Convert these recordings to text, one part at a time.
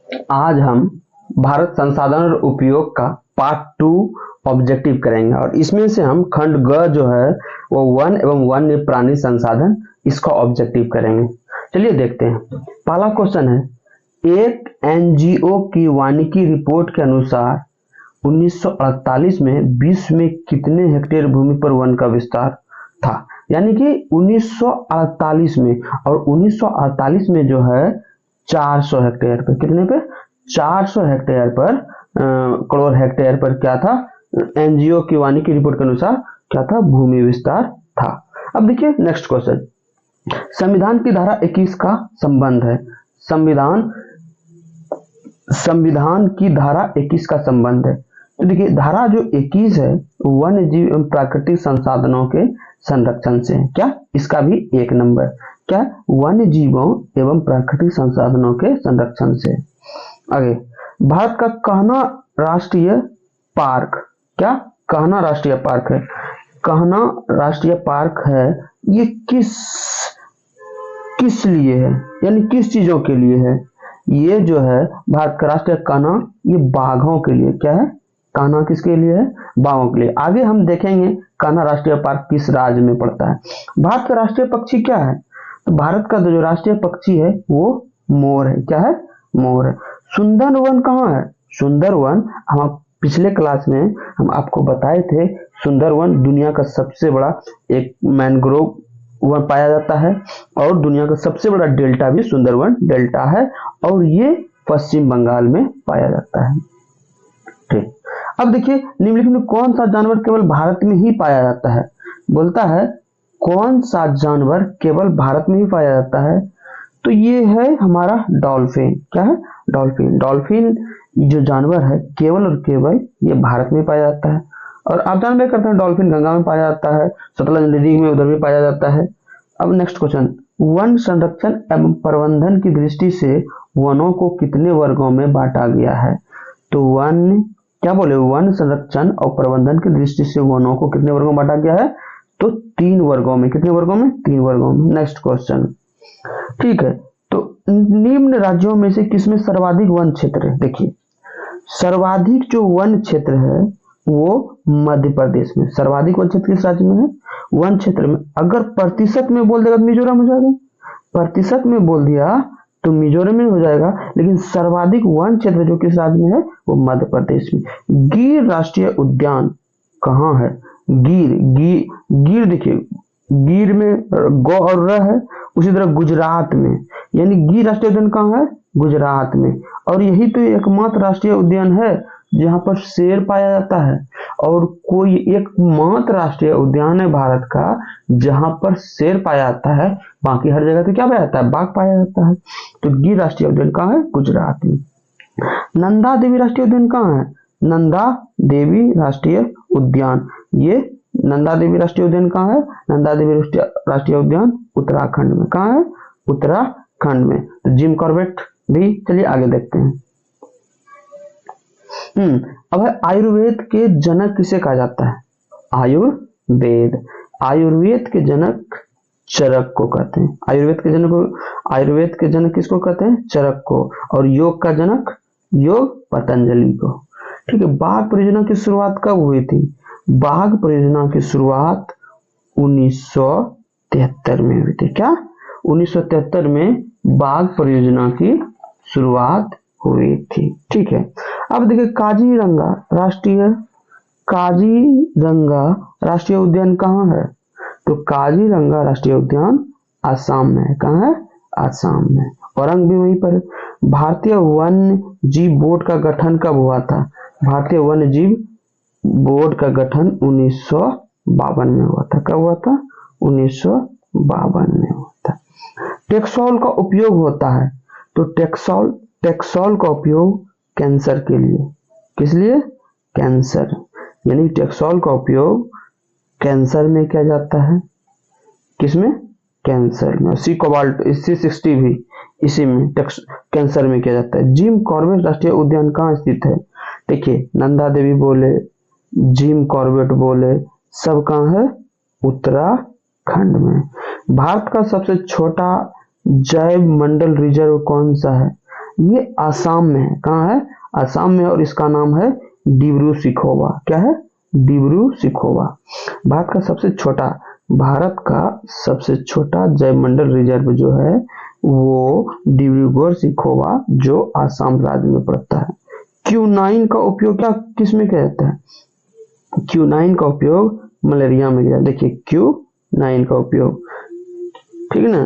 आज हम भारत संसाधन और उपयोग का पार्ट 2 ऑब्जेक्टिव करेंगे और इसमें से हम खंड ग जो है वो वन एवं वन्य प्राणी संसाधन इसका ऑब्जेक्टिव करेंगे। चलिए देखते हैं। पहला क्वेश्चन है, एक एनजीओ की वानिकी रिपोर्ट के अनुसार 1948 में विश्व में कितने हेक्टेयर भूमि पर वन का विस्तार था। यानी कि 1948 में, और 1948 में जो है 400 हेक्टेयर पे, कितने पे, 400 हेक्टेयर पर, करोड़ हेक्टेयर पर क्या था, एनजीओ की वानिकी रिपोर्ट के अनुसार क्या था, भूमि विस्तार था। अब देखिए नेक्स्ट क्वेश्चन, संविधान की धारा 21 का संबंध है। संविधान की धारा 21 का संबंध है। तो देखिए धारा जो 21 है वन्य जीव एवं प्राकृतिक संसाधनों के संरक्षण से है। क्या, इसका भी एक नंबर, क्या, वन्य जीवों एवं प्राकृतिक संसाधनों के संरक्षण से। आगे, भारत का कहना राष्ट्रीय पार्क, क्या, कहना राष्ट्रीय पार्क है। कहना राष्ट्रीय पार्क है, ये किस लिए है, यानी किस चीजों के लिए है। ये जो है भारत का राष्ट्रीय कहना, ये बाघों के लिए, क्या है, कान्हा किसके लिए है, बाघों के लिए। आगे हम देखेंगे कान्हा राष्ट्रीय पार्क किस राज्य में पड़ता है। भारत का राष्ट्रीय पक्षी क्या है, तो भारत का जो राष्ट्रीय पक्षी है वो मोर है। क्या है, मोर है। सुंदरवन कहाँ है, सुंदरवन हम पिछले क्लास में हम आपको बताए थे, सुंदरवन दुनिया का सबसे बड़ा एक मैंग्रोव वन पाया जाता है और दुनिया का सबसे बड़ा डेल्टा भी सुंदरवन डेल्टा है और ये पश्चिम बंगाल में पाया जाता है। ठीक, अब देखिए निम्नलिखित में कौन सा जानवर केवल भारत में ही पाया जाता है। बोलता है कौन सा जानवर केवल भारत में ही पाया जाता है, तो ये है हमारा डॉल्फिन। क्या है, डॉल्फिन। डॉल्फिन जो जानवर है केवल और केवल ये भारत में पाया जाता है। और आप जानते करते हैं डॉल्फिन गंगा में पाया जाता है, सतलज नदी में उधर भी पाया जाता है। अब नेक्स्ट क्वेश्चन, वन संरक्षण एवं प्रबंधन की दृष्टि से वनों को कितने वर्गों में बांटा गया है। तो वन, क्या बोले, वन संरक्षण और प्रबंधन की दृष्टि से वनों को कितने वर्गों में बांटा गया है, तो 3 वर्गों में। कितने वर्गों में, 3 वर्गों में। नेक्स्ट क्वेश्चन, ठीक है, तो निम्न राज्यों में से किसमें सर्वाधिक वन क्षेत्र है। देखिए सर्वाधिक जो वन क्षेत्र है वो मध्य प्रदेश में। सर्वाधिक वन क्षेत्र किस राज्य में है, वन क्षेत्र में। अगर प्रतिशत में बोल देगा तो मिजोरम हो जाएगा, प्रतिशत में बोल दिया तो मिजोरम में हो जाएगा, लेकिन सर्वाधिक वन क्षेत्र जो किस राज्य में है वो मध्य प्रदेश में। गिर राष्ट्रीय उद्यान कहाँ है, गिर देखिए गिर में गौ और र है, उसी तरह गुजरात में, यानी गिर राष्ट्रीय उद्यान कहाँ है, गुजरात में। और यही तो एकमात्र राष्ट्रीय उद्यान है जहां पर शेर पाया जाता है, और कोई एकमात्र राष्ट्रीय उद्यान है भारत का जहां पर शेर पाया जाता है, बाकी हर जगह तो क्या पाया जाता है, बाघ पाया जाता है। तो गिर राष्ट्रीय उद्यान कहाँ है, गुजरात में। नंदा देवी राष्ट्रीय उद्यान कहाँ है, नंदा देवी राष्ट्रीय उद्यान, ये नंदा देवी राष्ट्रीय उद्यान कहाँ है, नंदा देवी राष्ट्रीय उद्यान उत्तराखंड में। कहाँ है, उत्तराखंड में। तो जिम कॉर्बेट भी, चलिए आगे देखते हैं। अब है आयुर्वेद के जनक किसे कहा जाता है, आयुर्वेद, आयुर्वेद के जनक चरक को कहते हैं। आयुर्वेद के जनक किसको कहते हैं, चरक को। और योग का जनक, योग पतंजलि को। ठीक है, बाघ परियोजना की शुरुआत कब हुई थी, बाघ परियोजना की शुरुआत 1973 में हुई थी। क्या, 1973 में बाघ परियोजना की शुरुआत हुई थी। ठीक है, अब देखिए काजीरंगा राष्ट्रीय उद्यान कहाँ है, तो काजीरंगा राष्ट्रीय उद्यान आसाम में है। कहाँ है, आसाम में। औरंग भी वहीं पर है। भारतीय वन्य जीव बोर्ड का गठन कब हुआ था, भारतीय वन्य जीव बोर्ड का गठन 1952 में हुआ था। कब हुआ था, 1952 में हुआ था। टेक्सोल का उपयोग होता है, तो टेक्सोल का उपयोग कैंसर के लिए, किस लिए, कैंसर, यानी टेक्सोल का उपयोग कैंसर में किया जाता है। किसमें, कैंसर में। C-कोबाल्ट C60 भी इसी में कैंसर में किया जाता है। जिम कॉर्बेट राष्ट्रीय उद्यान कहाँ स्थित है, देखिए नंदा देवी बोले, जिम कॉर्बेट बोले, सब कहाँ है, उत्तराखंड में। भारत का सबसे छोटा जैव मंडल रिजर्व कौन सा है, ये आसाम में है। कहाँ है? आसाम में, और इसका नाम है डिब्रू सिखोवा। क्या है? डिब्रू सिखोवा। भारत का सबसे छोटा जैवमंडल रिजर्व जो है वो डिब्रूगढ़ सिखोवा जो आसाम राज्य में पड़ता है। क्यूनाइन का उपयोग किस में किया जाता है? क्यूनाइन का उपयोग मलेरिया में किया। देखिए क्यूनाइन का उपयोग, ठीक है ना,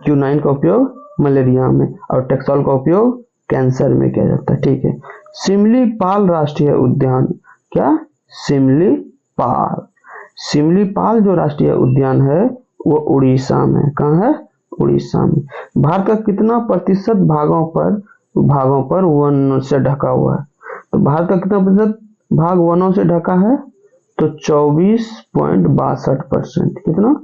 क्यूनाइन का उपयोग मलेरिया में, और टेक्सोल का उपयोग कैंसर में किया जाता है। ठीक है। सिमलीपाल राष्ट्रीय उद्यान, क्या? सिमलीपाल जो राष्ट्रीय उद्यान है वो उड़ीसा में। कहाँ है? उड़ीसा में। भारत का कितना प्रतिशत भागों पर वन से ढका हुआ है? तो भारत का कितना प्रतिशत भाग वनों से ढका है? तो 24.62%। कितना?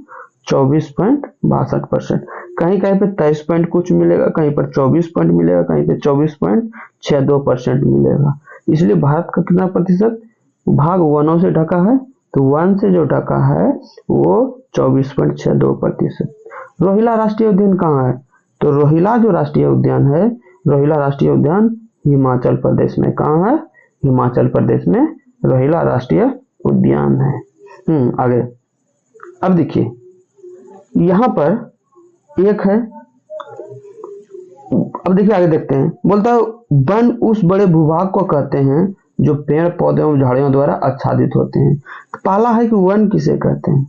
24.62%। कहीं कहीं पे 23 पॉइंट कुछ मिलेगा, कहीं पर 24 पॉइंट मिलेगा, कहीं पे 24.62% मिलेगा। इसलिए भारत का कितना प्रतिशत भाग वनों से ढका है? तो वन से जो ढका है वो 24.62%। रोहिला राष्ट्रीय उद्यान कहाँ है? तो रोहिला जो राष्ट्रीय उद्यान है, रोहिला राष्ट्रीय उद्यान हिमाचल प्रदेश में। कहाँ है? हिमाचल प्रदेश में रोहिला राष्ट्रीय उद्यान है। आगे अब देखिए यहां पर एक है, अब देखिए आगे देखते हैं। बोलता है वन उस बड़े भूभाग को कहते हैं जो पेड़ पौधे और झाड़ियों द्वारा आच्छादित होते हैं। तो पहला है कि वन किसे कहते हैं?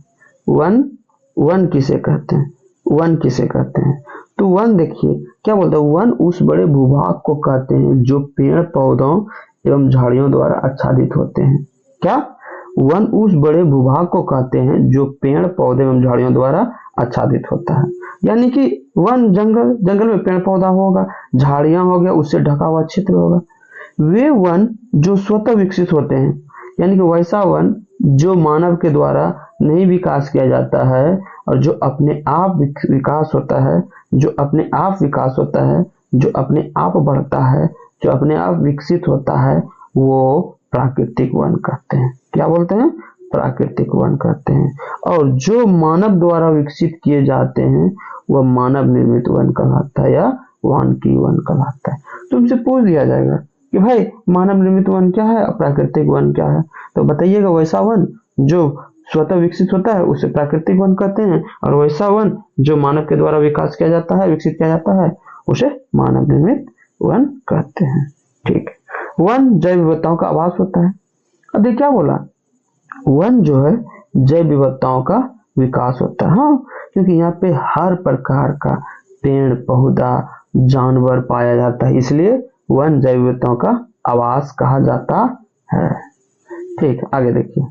वन किसे कहते हैं? वन किसे कहते हैं? तो वन देखिए क्या बोलता है, वन उस बड़े भूभाग को कहते हैं जो पेड़ पौधों एवं झाड़ियों द्वारा आच्छादित होते हैं। क्या? वन उस बड़े भूभाग को कहते हैं जो पेड़ पौधे एवं झाड़ियों द्वारा आच्छादित होता है। यानी कि वन जंगल में पेड़ पौधा होगा, झाड़ियां हो गया, उससे ढका हुआ क्षेत्र होगा। वे वन जो स्वतः विकसित होते हैं, यानी कि वैसा वन जो मानव के द्वारा नहीं विकास किया जाता है और जो अपने आप विकास होता है, जो अपने आप बढ़ता है, जो अपने आप विकसित होता है, वो प्राकृतिक वन कहते हैं। क्या बोलते हैं? प्राकृतिक वन कहते हैं। और जो मानव द्वारा विकसित किए जाते हैं वह मानव निर्मित वन कहलाता है या वानिकी वन कहलाता है। तुमसे पूछ दिया जाएगा कि भाई मानव निर्मित वन क्या है और प्राकृतिक वन क्या है, तो बताइएगा वैसा वन जो स्वतः विकसित होता है उसे प्राकृतिक वन कहते हैं, और वैसा वन जो मानव के द्वारा विकास किया जाता है, विकसित किया जाता है, उसे मानव निर्मित वन कहते हैं। ठीक है। वन जैव विविधताओं का आवास होता है। अब क्या बोला, वन जो है जैव विविधताओं का विकास होता है। हाँ, क्योंकि यहाँ पे हर प्रकार का पेड़ पौधा जानवर पाया जाता है, इसलिए वन जैव विविधताओं का आवास कहा जाता है। ठीक, आगे देखिए।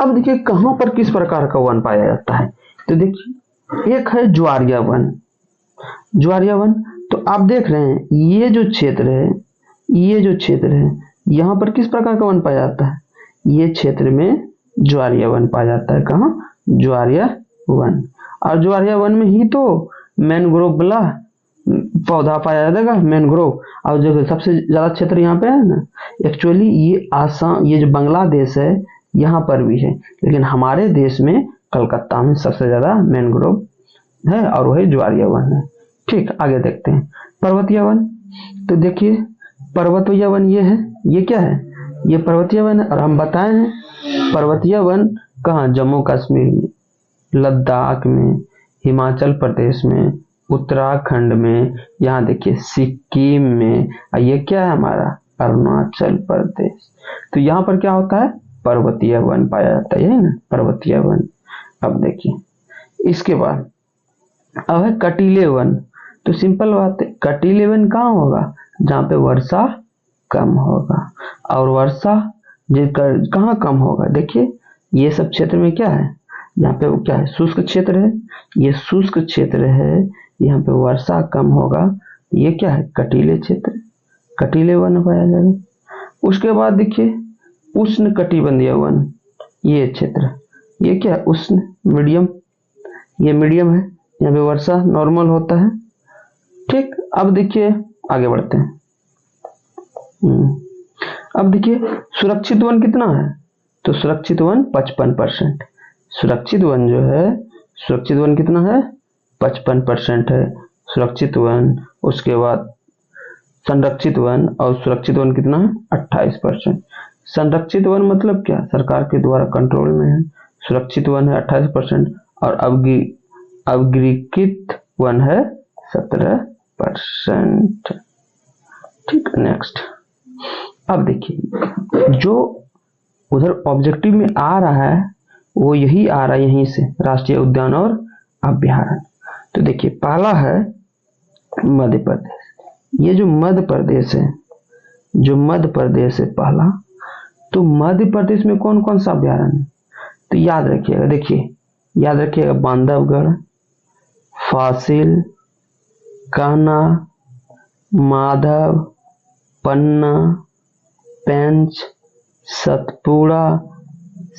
अब देखिए कहां पर किस प्रकार का वन पाया जाता है। तो देखिए एक है ज्वारिया वन। ज्वारिया वन, तो आप देख रहे हैं ये जो क्षेत्र है यहाँ पर किस प्रकार का वन पाया जाता है? ये क्षेत्र में ज्वारिया वन पाया जाता है। कहाँ? ज्वारिया वन। और ज्वारिया वन में ही तो मैनग्रोव वाला पौधा पाया जाएगा, मैनग्रोव। और जो सबसे ज्यादा क्षेत्र यहाँ पे है ना, एक्चुअली ये आसाम, ये जो बांग्लादेश है यहाँ पर भी है, लेकिन हमारे देश में कलकत्ता में सबसे ज्यादा मैनग्रोव है और वही ज्वारिया वन है। ठीक, आगे देखते हैं पर्वतीय वन। तो देखिए पर्वतीय वन ये है, ये क्या है? ये पर्वतीय वन है। और हम बताए हैं पर्वतीय वन कहाँ? जम्मू कश्मीर में, लद्दाख में, हिमाचल प्रदेश में, उत्तराखंड में, यहाँ देखिए सिक्किम में, और ये क्या है हमारा? अरुणाचल प्रदेश। तो यहाँ पर क्या होता है? पर्वतीय वन पाया जाता है ना, पर्वतीय वन। अब देखिए इसके बाद अब है कटीले वन। तो सिंपल बात है, कटीले वन कहाँ होगा? जहाँ पे वर्षा कम होगा। और वर्षा कहाँ कम होगा? देखिए ये सब क्षेत्र में क्या है? यहाँ पे क्या है? शुष्क क्षेत्र है। ये शुष्क क्षेत्र है, यहाँ पे वर्षा कम होगा। ये क्या है? कटीले क्षेत्र, कटीले वन पाया जाएगा। उसके बाद देखिए उष्ण कटिबंधीय वन, ये क्षेत्र, ये क्या है? उष्ण, मीडियम, ये मीडियम है, यहाँ पे वर्षा नॉर्मल होता है। ठीक, अब देखिए आगे बढ़ते हैं। अब देखिए सुरक्षित वन कितना है? तो सुरक्षित वन 55%। सुरक्षित वन जो है, सुरक्षित वन कितना है? 55% है सुरक्षित वन। उसके बाद संरक्षित वन और सुरक्षित वन कितना है 28%। संरक्षित वन मतलब क्या, सरकार के द्वारा कंट्रोल में है। सुरक्षित वन है 28% और अवगिकृत वन है 17%। ठीक, नेक्स्ट। अब देखिए जो उधर ऑब्जेक्टिव में आ रहा है वो यही आ रहा है, यहीं से राष्ट्रीय उद्यान और अभ्यारण्य। तो देखिए पहला है मध्य प्रदेश। ये जो मध्य प्रदेश है, जो मध्य प्रदेश है पहला, तो मध्य प्रदेश में कौन कौन सा अभ्यारण्य है? तो याद रखिएगा, देखिए याद रखिएगा, बांधवगढ़, फासिल, कान्हा, माधव, पन्ना, पेंच, सतपुड़ा,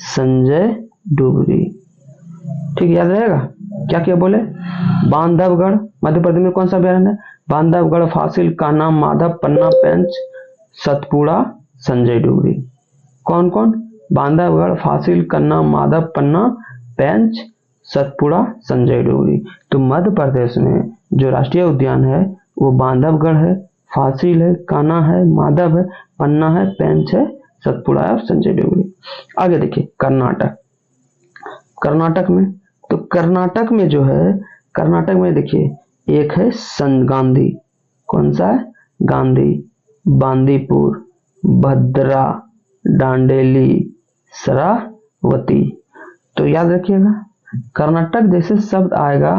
संजय डुगरी। ठीक, याद रहेगा। क्या क्या बोले, बांधवगढ़ मध्य प्रदेश में कौन सा अभ्यारण्य है? बांधवगढ़, फासिल, कान्हा, माधव, पन्ना, पेंच, सतपुड़ा, संजय डुगरी। कौन कौन? बांधवगढ़, फासिल, कान्हा, माधव, पन्ना, पेंच, सतपुड़ा, संजय डुगरी। तो मध्य प्रदेश में जो राष्ट्रीय उद्यान है वो बांधवगढ़ है, फासिल है, कान्हा है, माधव है, पन्ना है, पेंच है, सतपुड़ा है और संजय डुगरी। आगे देखिए कर्नाटक। कर्नाटक में, तो कर्नाटक में जो है, कर्नाटक में देखिए एक है संत गांधी। कौन सा है? गांधी, बांदीपुर, भद्रा, डांडेली, शरावती। तो याद रखिएगा कर्नाटक जैसे शब्द आएगा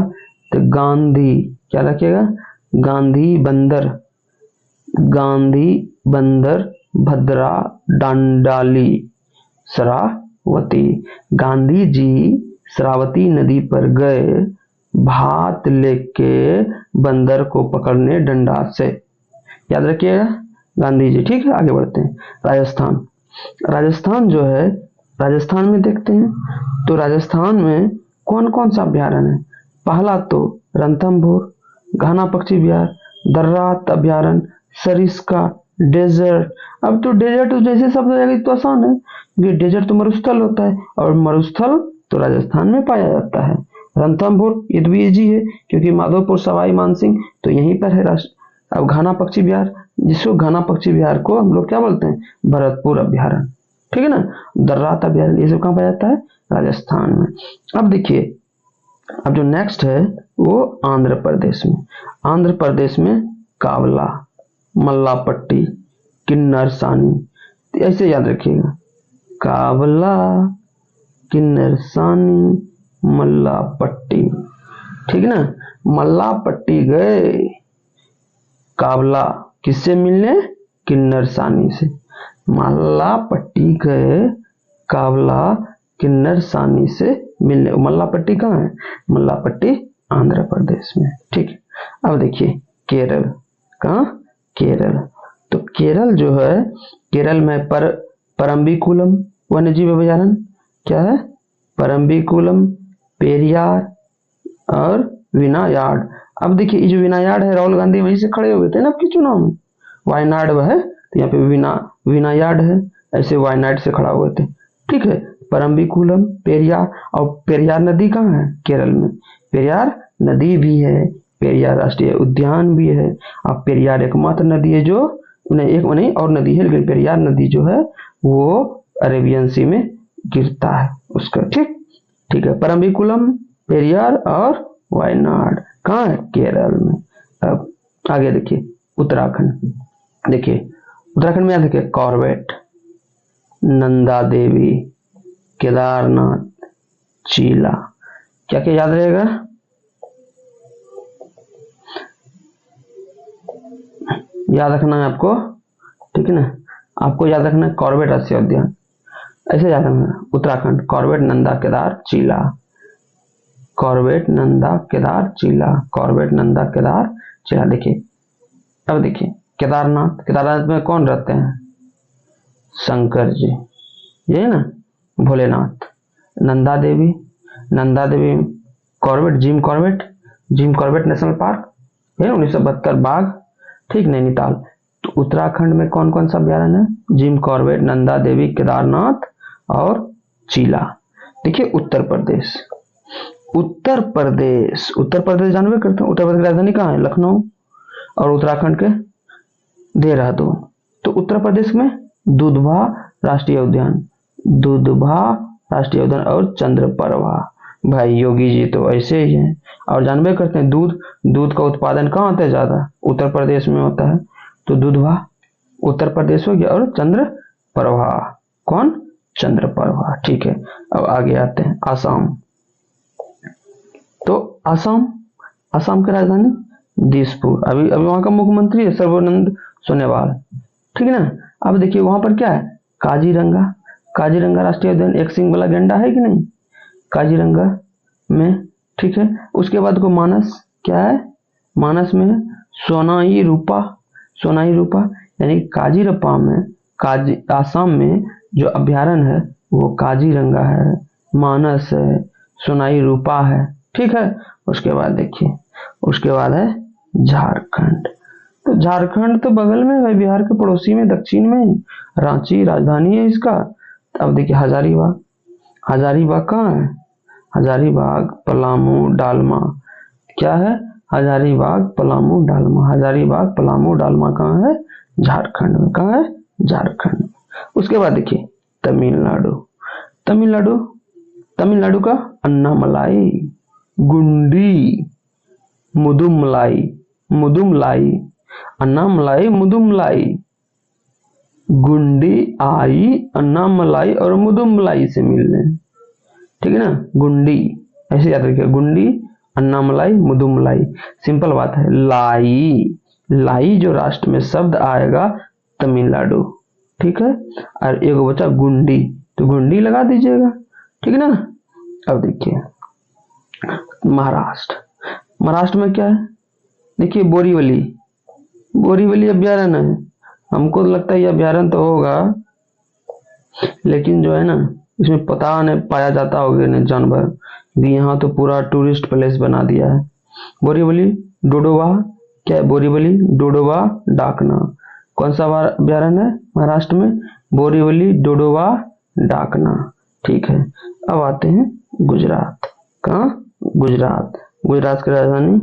तो गांधी, क्या रखिएगा? गांधी बंदर, गांधी बंदर, भद्रा, डांडाली, शरावती। गांधी जी शरावती नदी पर गए भात लेके बंदर को पकड़ने डंडा से। याद रखिएगा गांधी जी। ठीक है, आगे बढ़ते हैं। राजस्थान। राजस्थान जो है, राजस्थान में देखते हैं तो राजस्थान में कौन कौन सा अभ्यारण्य है? पहला तो रणथंभौर, घाना पक्षी विहार, दर्रात अभ्यारण्य, सरिस्का, डेजर्ट। अब तो डेजर्ट जैसे शब्द आएगा तो आसान है, ये डेजर्ट तो मरुस्थल होता है और मरुस्थल तो राजस्थान में पाया जाता है। रणथंभौर ये तो इजी है क्योंकि माधोपुर, सवाई मानसिंह तो यहीं पर है। अब घाना पक्षी विहार, जिसको घाना पक्षी विहार को हम लोग क्या बोलते हैं? भरतपुर अभ्यारण्य। ठीक है ना। दर्रात अभ्यारण्य ये सब कहाँ पाया जाता है? राजस्थान में। अब देखिए, अब जो नेक्स्ट है वो आंध्र प्रदेश में। आंध्र प्रदेश में कावला, मल्लापट्टी, किन्नर सानी। ऐसे याद रखिएगा, कावला, किन्नर सानी, मल्लापट्टी। ठीक है ना। मल्लापट्टी गए कावला किससे मिलने? किन्नर सानी से। मल्लापट्टी गए कावला किन्नर सानी से मिलने। मल्लापट्टी कहाँ है? मल्लापट्टी आंध्र प्रदेश में। ठीक है। अब देखिए केरल। कहाँ? केरल। तो केरल जो है, केरल में परम्बिकुलम वन्यजीव अभयारण्य। क्या है? परम्बिकुलम, पेरियार और विनायार्ड। अब देखिए ये जो विनायार्ड है, राहुल गांधी वहीं से खड़े हुए थे ना आपके चुनाव में। वायनाड वह है तो यहाँ पे विनायार्ड है, ऐसे वायनाड से खड़ा हुए थे। ठीक है। परम्बिकुलम, पेरियार, और पेरियार नदी कहाँ है? केरल में। पेरियार नदी भी है, पेरियार राष्ट्रीय उद्यान भी है। अब पेरियार एकमात्र नदी है जो एक नहीं और नदी है, लेकिन पेरियार नदी जो है वो अरेबियन सी में गिरता है उसका। ठीक है। परम्बिकुलम, पेरियार और वायनाड कहाँ है? केरल में। अब आगे देखिए उत्तराखंड। देखिए उत्तराखंड में देखिए कॉर्बेट, नंदा देवी, केदारनाथ, चीला। क्या क्या याद रहेगा? याद रखना है आपको। ठीक है ना। आपको याद रखना है कॉर्बेट राष्ट्रीय उद्यान, ऐसे याद रखना। उत्तराखंड कॉर्बेट, नंदा, केदार, चीला। कॉर्बेट, नंदा, केदार, चीला। कॉर्बेट, नंदा, केदार, चीला। देखिए अब देखिए केदारनाथ। केदारनाथ में कौन रहते हैं? शंकर जी, ये ना, Bholenath. Nanda Devi, Nanda Devi Corbett, Jim Corbett national park है 1972 बाघ। ठीक, नैनीताल। तो उत्तराखंड में कौन कौन सा अभ्यारण्य है? जिम कॉर्बेट, नंदा देवी, केदारनाथ और चीला। देखिए उत्तर प्रदेश। उत्तर प्रदेश जानवे करते हैं। उत्तर प्रदेश की राजधानी कहाँ है? लखनऊ। और उत्तराखंड के देहरादून। तो उत्तर प्रदेश में दुधवा राष्ट्रीय उद्यान, दुधवा राष्ट्रीय उद्यान और चंद्रप्रभा। भाई योगी जी तो ऐसे ही हैं। और जानबे करते हैं दूध का उत्पादन कहाँ होता है ज्यादा? उत्तर प्रदेश में होता है। तो दुधवा उत्तर प्रदेश हो गया और चंद्रप्रभा, कौन? चंद्रप्रभा। ठीक है, अब आगे आते हैं आसाम। तो आसाम की राजधानी दिसपुर। अभी वहां का मुख्यमंत्री है सर्बानंद सोनोवाल, ठीक है ना। अब देखिए वहां पर क्या है? काजीरंगा राष्ट्रीय उद्यान, एक सिंग वाला गैंडा है कि नहीं काजीरंगा में, ठीक है। उसके बाद को मानस, क्या है? मानस में सोनाई रूपा यानी काजीरंगा में, आसाम में जो अभ्यारण्य है वो काजीरंगा है, मानस है, सोनाई रूपा है, ठीक है। उसके बाद देखिए, उसके बाद है झारखंड। तो झारखंड तो बगल में है, बिहार के पड़ोसी में, दक्षिण में, रांची राजधानी है इसका। अब देखिए हजारीबाग कहाँ है? हजारीबाग, पलामू, डालमा, क्या है? हजारीबाग, पलामू, डालमा कहाँ है? झारखंड में। कहाँ है? झारखंड में। उसके बाद देखिए तमिलनाडु का अन्नामलाई, गुंडी, मुदुमलाई, अन्नामलाई, मुदुमलाई, गुंडी आई अन्नामलाई और मुदुमलाई से मिलने, ठीक है ना। गुंडी ऐसे याद रखिए, गुंडी, अन्नामलाई, मुदुमलाई। सिंपल बात है। लाई जो राष्ट्र में शब्द आएगा तमिलनाडु, ठीक है। और एक बचा गुंडी, तो गुंडी लगा दीजिएगा, ठीक है ना। अब देखिए महाराष्ट्र में क्या है? देखिए बोरीवली अभ्यारण्य है। हमको लगता है ये अभ्यारण्य तो होगा, लेकिन जो है ना इसमें पता नहीं पाया जाता होगा नहीं जानवर, यहाँ तो पूरा टूरिस्ट प्लेस बना दिया है। बोरीवली डोडोवा, क्या है? बोरीवली डोडोवा डाकना, कौन सा अभ्यारण्य है महाराष्ट्र में? बोरीवली डोडोवा डाकना, ठीक है। अब आते हैं गुजरात। कहाँ? गुजरात की राजधानी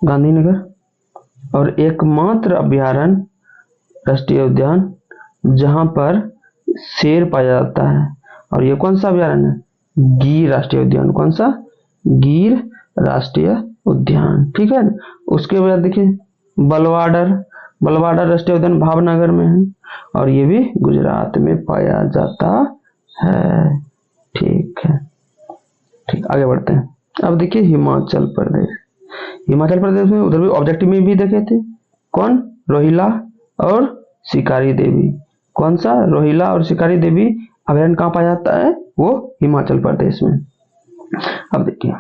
गांधीनगर। और एकमात्र अभ्यारण्य राष्ट्रीय उद्यान जहां पर शेर पाया जाता है, और ये कौन सा अभ्यारण्य है? गिर राष्ट्रीय उद्यान। कौन सा? गिर राष्ट्रीय उद्यान, ठीक है। उसके बाद देखिए बलवाडर राष्ट्रीय उद्यान भावनगर में है, और ये भी गुजरात में पाया जाता है, ठीक है। ठीक, आगे बढ़ते हैं। अब देखिए हिमाचल प्रदेश में उधर भी ऑब्जेक्टिव में भी देखे थे, कौन? रोहिला और शिकारी देवी। कौन सा? रोहिला और शिकारी देवी अभ्यारण्य कहाँ पाया जाता है? वो हिमाचल प्रदेश में। अब देखिए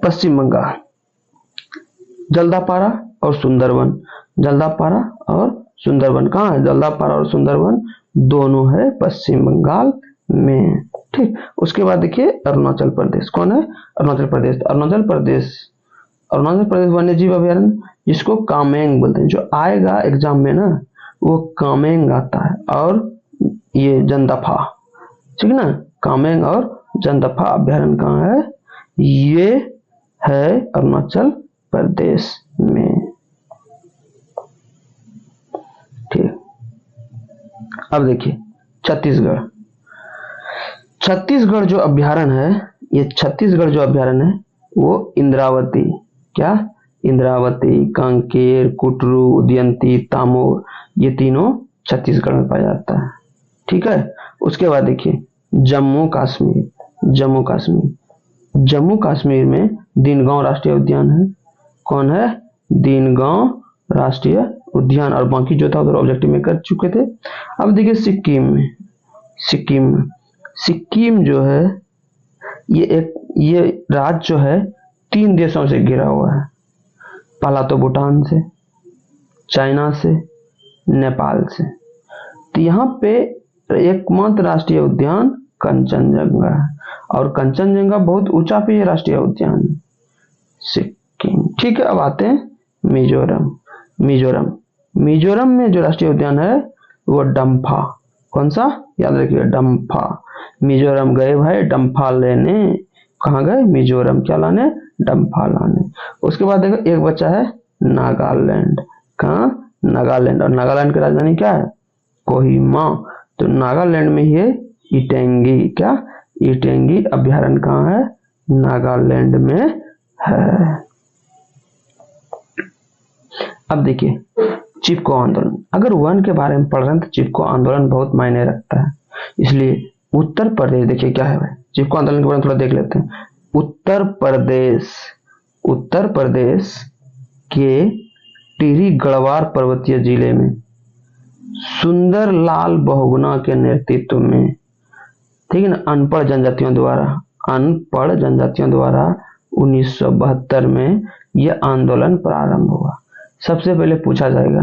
पश्चिम बंगाल, जल्दापारा और सुंदरवन। कहाँ है? जल्दापारा और सुंदरवन दोनों है पश्चिम बंगाल में, ठीक। उसके बाद देखिए अरुणाचल प्रदेश। कौन है? अरुणाचल प्रदेश वन्य जीव अभ्यारण्य, जिसको कामेंग बोलते हैं। जो आएगा एग्जाम में ना वो कामेंग आता है, और ये जंदफा, ठीक है ना। कामेंग और जंदफा अभ्यारण्य कहाँ है? ये है अरुणाचल प्रदेश में, ठीक। अब देखिए छत्तीसगढ़ जो अभ्यारण्य है, वो इंद्रावती, क्या? इंद्रावती, कांकेर, कुटरू, उदयंती, तामोर, ये तीनों छत्तीसगढ़ में पाया जाता है, ठीक है। उसके बाद देखिए जम्मू कश्मीर में दीनगांव राष्ट्रीय उद्यान है। कौन है? दीनगांव राष्ट्रीय उद्यान। और बाकी जो था उधर ऑब्जेक्टिव में कर चुके थे। अब देखिए सिक्किम जो है, ये राज्य जो है 3 देशों से घिरा हुआ है। पहला तो भूटान से, चाइना से, नेपाल से। तो यहाँ पे एकमात्र राष्ट्रीय उद्यान कंचनजंगा है, और कंचनजंगा बहुत ऊंचा पे राष्ट्रीय उद्यान है सिक्किम, ठीक है। अब आते हैं मिजोरम में जो राष्ट्रीय उद्यान है वो डम्फा। कौन सा? याद रखिए डम्फा। मिजोरम गए भाई डम्फा लेने। कहाँ गए? मिजोरम। क्या लाने? डम्फा लाने। उसके बाद देखो एक बच्चा है नागालैंड। कहाँ? नागालैंड, और नागालैंड की राजधानी क्या है? कोहिमा। तो नागालैंड में ये इटेंगी, क्या इटेंगी अभ्यारण्य कहाँ है? नागालैंड में है। अब देखिए चिपको आंदोलन, अगर वन के बारे में पढ़ रहे हैं तो चिपको आंदोलन बहुत मायने रखता है। इसलिए उत्तर प्रदेश, देखिए क्या है भाई, चिपको आंदोलन के बारे में थोड़ा देख लेते हैं। उत्तर प्रदेश के टिहरी गढ़वाल पर्वतीय जिले में सुंदरलाल बहुगुणा के नेतृत्व में, ठीक है ना, अनपढ़ जनजातियों द्वारा 1972 में यह आंदोलन प्रारंभ हुआ। सबसे पहले पूछा जाएगा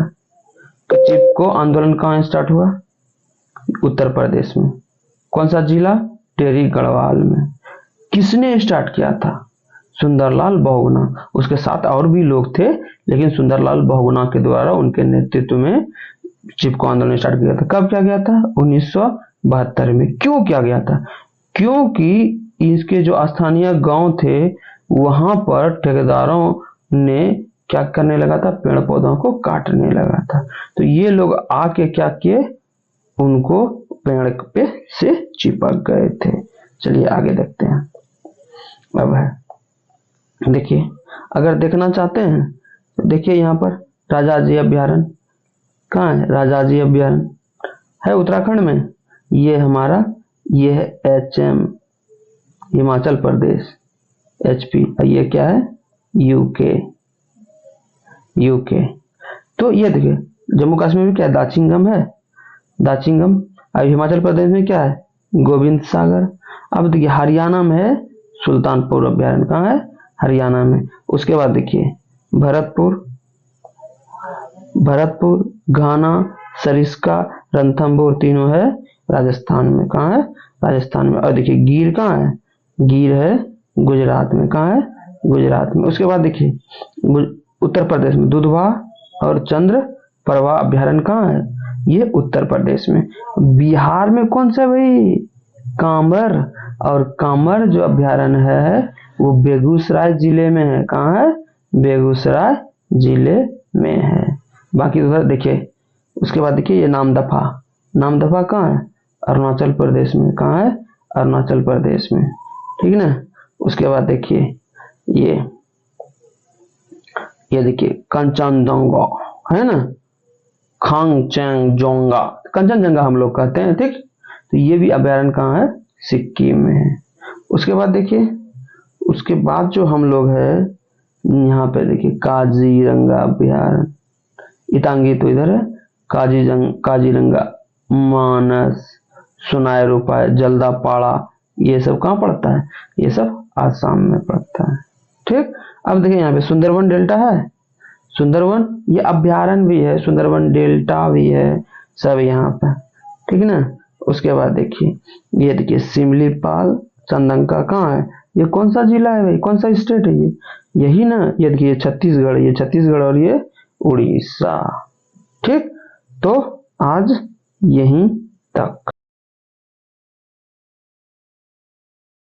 कि चिपको आंदोलन कहाँ स्टार्ट हुआ? उत्तर प्रदेश में। कौन सा जिला? टिहरी गढ़वाल में। किसने स्टार्ट किया था? सुंदरलाल बहुगुणा। उसके साथ और भी लोग थे, लेकिन सुंदरलाल बहुगुणा के द्वारा, उनके नेतृत्व में चिपको आंदोलन स्टार्ट किया था। कब किया गया था? 1972 में। क्यों किया गया था? क्योंकि इसके जो स्थानीय गांव थे वहां पर ठेकेदारों ने क्या करने लगा था? पेड़ पौधों को काटने लगा था। तो ये लोग आके क्या किए? उनको पेड़ पे से चिपक गए थे। चलिए आगे देखते हैं। अब है देखिए, अगर देखना चाहते हैं तो देखिए यहाँ पर राजाजी अभ्यारण्य कहाँ है? राजाजी अभ्यारण्य है उत्तराखंड में। ये हमारा ये है HM हिमाचल प्रदेश, HP, और ये क्या है? यूके। तो ये देखिए जम्मू कश्मीर में क्या है? दाचिंगम है, दाचिंगम। और हिमाचल प्रदेश में क्या है? गोविंद सागर। अब देखिए हरियाणा में है सुल्तानपुर अभ्यारण्य। कहाँ है? हरियाणा में। उसके बाद देखिए भरतपुर, घाना, सरिस्का, रणथंभौर, तीनों है राजस्थान में। कहाँ है? राजस्थान में। और देखिए गिर कहाँ है? गिर है गुजरात में। कहाँ है? गुजरात में। उसके बाद देखिए उत्तर प्रदेश में दुधवा और चंद्र प्रभा अभ्यारण्य कहाँ है? ये उत्तर प्रदेश में। बिहार में कौन सा भाई? कांवर। और कांवर जो अभ्यारण्य है वो बेगूसराय जिले में है। कहाँ है? बेगूसराय जिले में है। बाकी उधर देखिए, उसके बाद देखिए ये नामदफा कहाँ है? अरुणाचल प्रदेश में। कहाँ है? अरुणाचल प्रदेश में, ठीक ना। उसके बाद देखिए ये देखिए कंचनजंगा है ना, खांगचेंगजोंगा, कंचनजंगा हम लोग कहते हैं, ठीक। तो ये भी अभ्यारण्य कहाँ है? सिक्किम में है। उसके बाद देखिए, उसके बाद जो हम लोग है यहाँ पे देखिए काजीरंगा अभ्यारण्य, इतांगी तो इधर है, काजीरंगा, मानस, सुनाई रूपाय, जल्दापाड़ा, ये सब कहाँ पड़ता है? ये सब आसाम में पड़ता है, ठीक। अब देखिए यहाँ पे सुंदरवन डेल्टा है, सुंदरवन ये अभ्यारण्य भी है, सुंदरवन डेल्टा भी है, सब यहाँ पे, ठीक ना। उसके बाद देखिए ये देखिए सिमलीपाल चंदंका कहाँ है? ये कौन सा जिला है भाई? कौन सा स्टेट है ये? यही ना। ये देखिए छत्तीसगढ़, ये छत्तीसगढ़ और ये उड़ीसा, ठीक। तो आज यहीं तक।